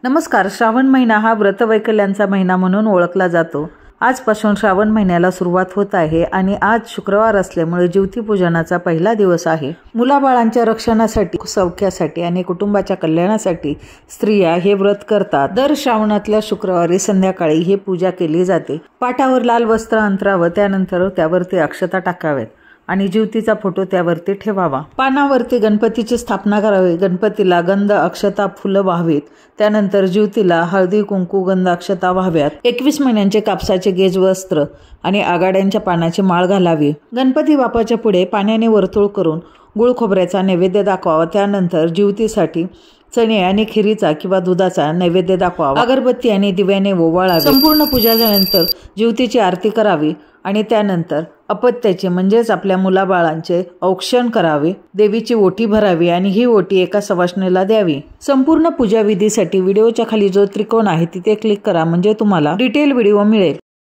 नमस्कार. श्रावण महिना हा व्रतवैकल्यांचा महिना म्हणून ओळखला जातो. आजपासून श्रावण महिन्याला सुरुवात होत आहे आणि आज शुक्रवार असल्यामुळे ज्योती पूजनाचा पहिला दिवस आहे. मुलाबाळांच्या रक्षणासाठी, सौख्यासाठी आणि कुटुंबाच्या कल्याणासाठी स्त्रिया हे व्रत करतात. दर श्रावणातल्या शुक्रवारी संध्याकाळी ही पूजा केली जाते. पाटावर लाल वस्त्र अंतरावं, त्यानंतर त्यावरती अक्षता टाकाव्यात आणि ज्योतीचा फोटो त्यावरती ठेवावा. पानावरती गणपतीची स्थापना करावी. गणपतीला गंध, अक्षता, फुलं व्हावीत. त्यानंतर ज्योतीला हळदी, कुंकू, गंध, अक्षता व्हाव्यात. 21 महिन्यांचे कापसाचे गेज वस्त्र आणि आघाड्यांच्या पानाची माळ घालावी. गणपती बाप्पाच्या पुढे पाण्याने वर्तुळ करून गुळ खोबऱ्याचा नैवेद्य दाखवावा. त्यानंतर ज्योतीसाठी चणे आणि खिरीचा किंवा दुधाचा नैवेद्य दाखवावा. अगरबत्ती आणि दिव्याने ओवाळावे. संपूर्ण पूजा झाल्यानंतर ज्योतीची आरती करावी आणि त्यानंतर अपत्याचे म्हणजेच आपल्या मुलाबाळांचे औक्षण करावे. देवीची ओटी भरावी आणि ही ओटी एका सवाष्णीला द्यावी. संपूर्ण पूजा विधीसाठी व्हिडिओच्या खाली जो त्रिकोण आहे तिथे क्लिक करा, म्हणजे तुम्हाला डिटेल व्हिडिओ मिळेल.